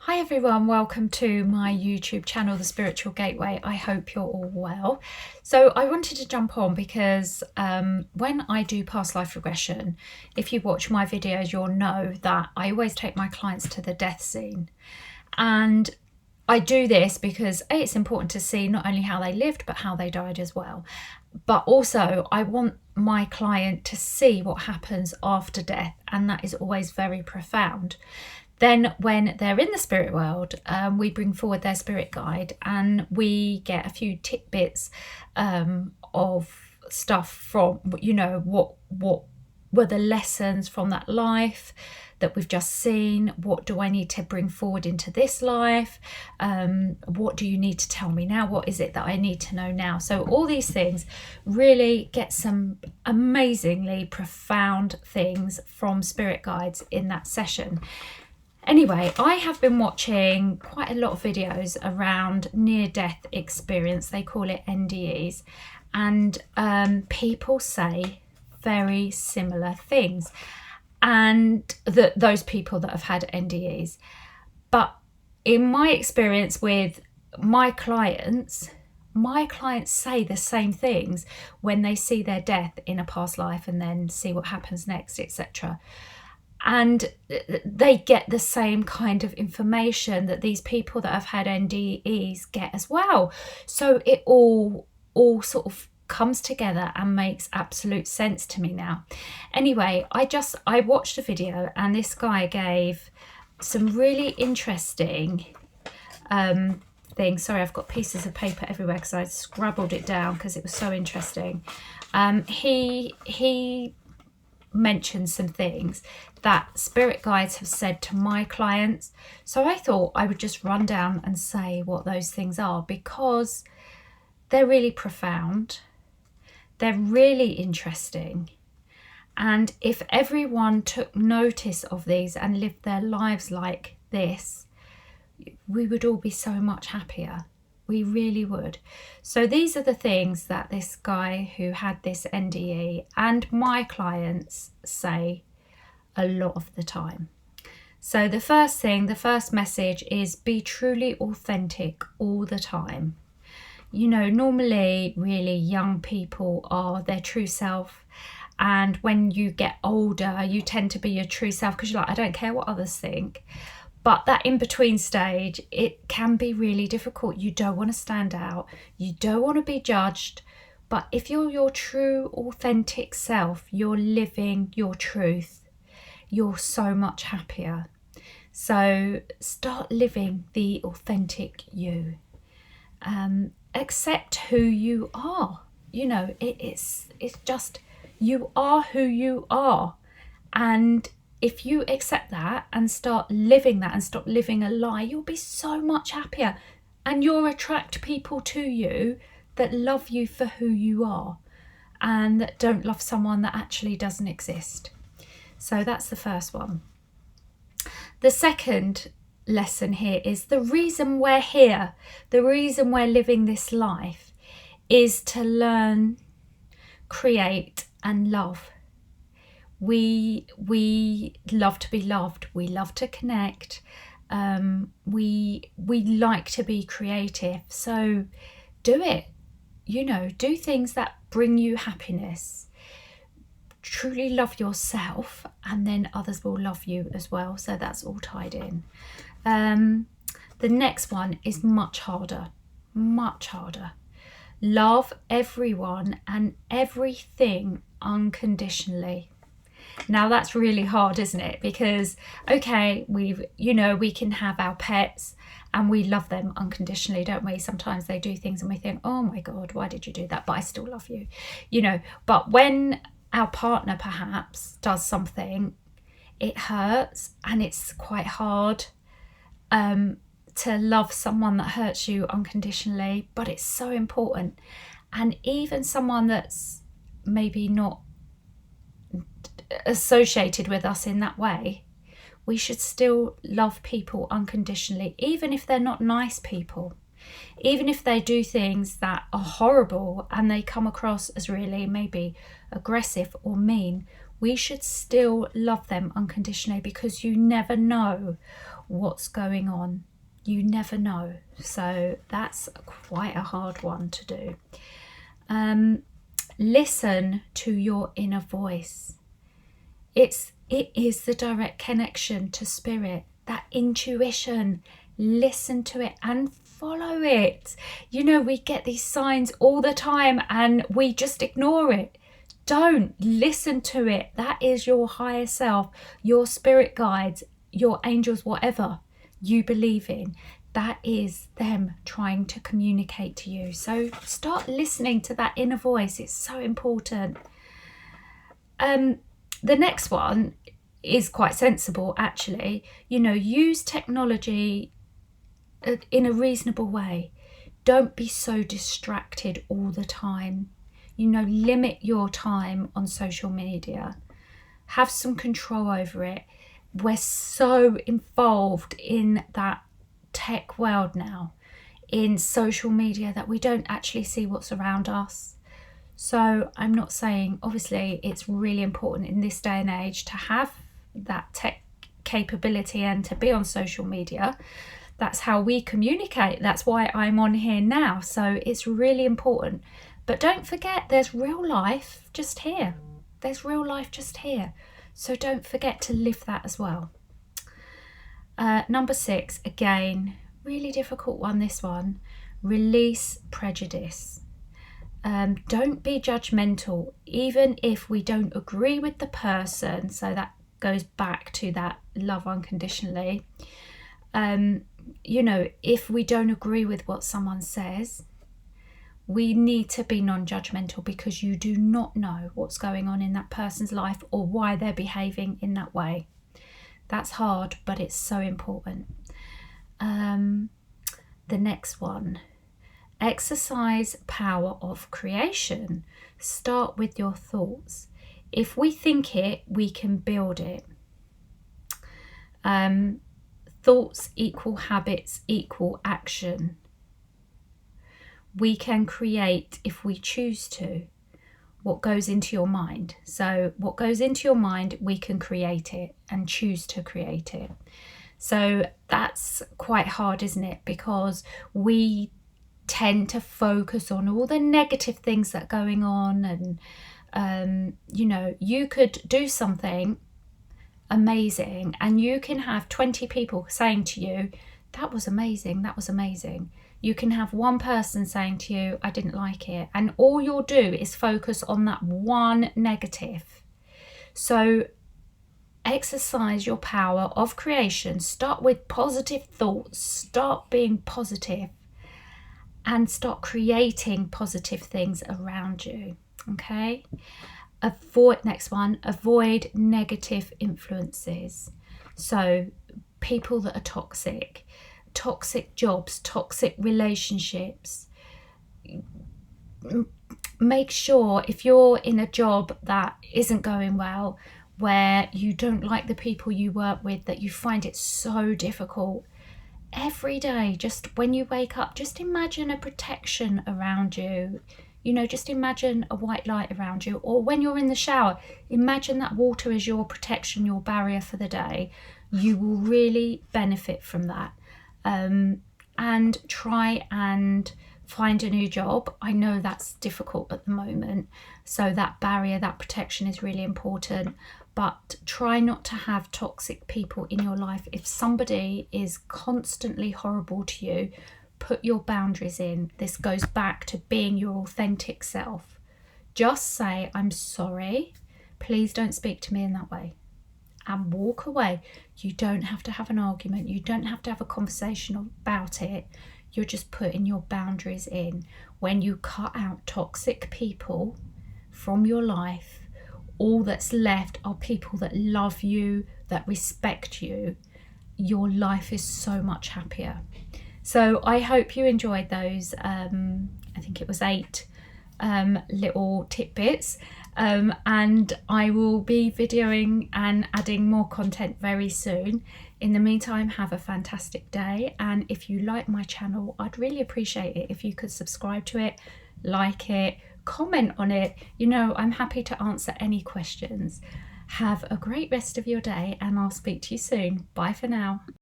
Hi everyone, welcome to my YouTube channel, The Spiritual Gateway. I hope you're all well. So I wanted to jump on because when I do past life regression, if you watch my videos, you'll know that I always take my clients to the death scene. And I do this because A, it's important to see not only how they lived, but how they died as well. But also I want my client to see what happens after death, and that is always very profound. Then when they're in the spirit world, we bring forward their spirit guide and we get a few tidbits of stuff from, you know, what were the lessons from that life that we've just seen. What do I need to bring forward into this life? What do you need to tell me now? What is it that I need to know now? So all these things really get some amazingly profound things from spirit guides in that session. Anyway, I have been watching quite a lot of videos around near-death experience. They call it NDEs. And people say very similar things. And those people that have had NDEs. But in my experience with my clients say the same things when they see their death in a past life and then see what happens next, etc. And they get the same kind of information that these people that have had NDEs get as well. So it all sort of comes together and makes absolute sense to me now. Anyway, I watched a video and this guy gave some really interesting things. Sorry, I've got pieces of paper everywhere because I scrabbled it down because it was so interesting. He mentioned some things that spirit guides have said to my clients. So I thought I would just run down and say what those things are, because they're really profound. They're really interesting. And if everyone took notice of these and lived their lives like this, we would all be so much happier. We really would. So these are the things that this guy who had this NDE and my clients say a lot of the time. So the first thing, the first message is be truly authentic all the time. You know, normally really young people are their true self. And when you get older, you tend to be your true self because you're like, I don't care what others think. But that in-between stage, it can be really difficult. You don't want to stand out. You don't want to be judged. But if you're your true, authentic self, you're living your truth, you're so much happier. So start living the authentic you. Accept who you are. You know, it's just, you are who you are. And if you accept that and start living that and stop living a lie, you'll be so much happier. And you'll attract people to you that love you for who you are and that don't love someone that actually doesn't exist. So that's the first one. The second lesson here is the reason we're here, the reason we're living this life is to learn, create and love. We love to be loved. We love to connect. We like to be creative. So do it. You know, do things that bring you happiness. Truly love yourself, and then others will love you as well. So that's all tied in. The next one is much harder. Much harder. Love everyone and everything unconditionally. Now that's really hard, isn't it? Because, okay, we can have our pets and we love them unconditionally, don't we? Sometimes they do things and we think, oh my God, why did you do that? But I still love you, you know. But when our partner perhaps does something, it hurts and it's quite hard to love someone that hurts you unconditionally, but it's so important. And even someone that's maybe not associated with us in that way, we should still love people unconditionally, even if they're not nice people, even if they do things that are horrible and they come across as really maybe aggressive or mean. We should still love them unconditionally, because you never know what's going on. You never know. So that's quite a hard one to do. Listen to your inner voice. It is the direct connection to spirit, that intuition. Listen to it and follow it. You know, we get these signs all the time and we just ignore it. Don't listen to it. That is your higher self, your spirit guides, your angels, whatever you believe in. That is them trying to communicate to you. So start listening to that inner voice. It's so important. The next one is quite sensible, actually. You know, use technology in a reasonable way. Don't be so distracted all the time. You know, limit your time on social media. Have some control over it. We're so involved in that tech world now, in social media, that we don't actually see what's around us. So I'm not saying, obviously, it's really important in this day and age to have that tech capability and to be on social media. That's how we communicate. That's why I'm on here now. So it's really important. But don't forget, there's real life just here. There's real life just here. So don't forget to live that as well. Number 6, again, really difficult one, this one. Release prejudice. Don't be judgmental, even if we don't agree with the person. So that goes back to that love unconditionally. You know, if we don't agree with what someone says, we need to be non-judgmental, because you do not know what's going on in that person's life or why they're behaving in that way. That's hard, but it's so important. The next one, exercise power of creation. Start with your thoughts. If we think it, we can build it. Thoughts equal habits equal action. We can create, if we choose to, what goes into your mind. So what goes into your mind, we can create it and choose to create it. So that's quite hard, isn't it? Because we tend to focus on all the negative things that are going on. And, you know, you could do something amazing and you can have 20 people saying to you, that was amazing, that was amazing. You can have one person saying to you, I didn't like it. And all you'll do is focus on that one negative. So exercise your power of creation. Start with positive thoughts. Start being positive and start creating positive things around you. Okay? Next one, avoid negative influences. So people that are toxic jobs, toxic relationships. Make sure, if you're in a job that isn't going well, where you don't like the people you work with, that you find it so difficult, every day, just when you wake up, just imagine a protection around you. You know, just imagine a white light around you. Or when you're in the shower, imagine that water is your protection, your barrier for the day. You will really benefit from that. And try and find a new job. I know that's difficult at the moment. So that barrier, that protection is really important. But try not to have toxic people in your life. If somebody is constantly horrible to you, put your boundaries in. This goes back to being your authentic self. Just say, I'm sorry. Please don't speak to me in that way. And walk away. You don't have to have an argument. You don't have to have a conversation about it. You're just putting your boundaries in. When you cut out toxic people from your life, all that's left are people that love you, that respect you. Your life is so much happier. So I hope you enjoyed those. I think it was 8 little tidbits. And I will be videoing and adding more content very soon. In the meantime, have a fantastic day. And if you like my channel, I'd really appreciate it if you could subscribe to it, like it, comment on it. You know, I'm happy to answer any questions. Have a great rest of your day and I'll speak to you soon. Bye for now.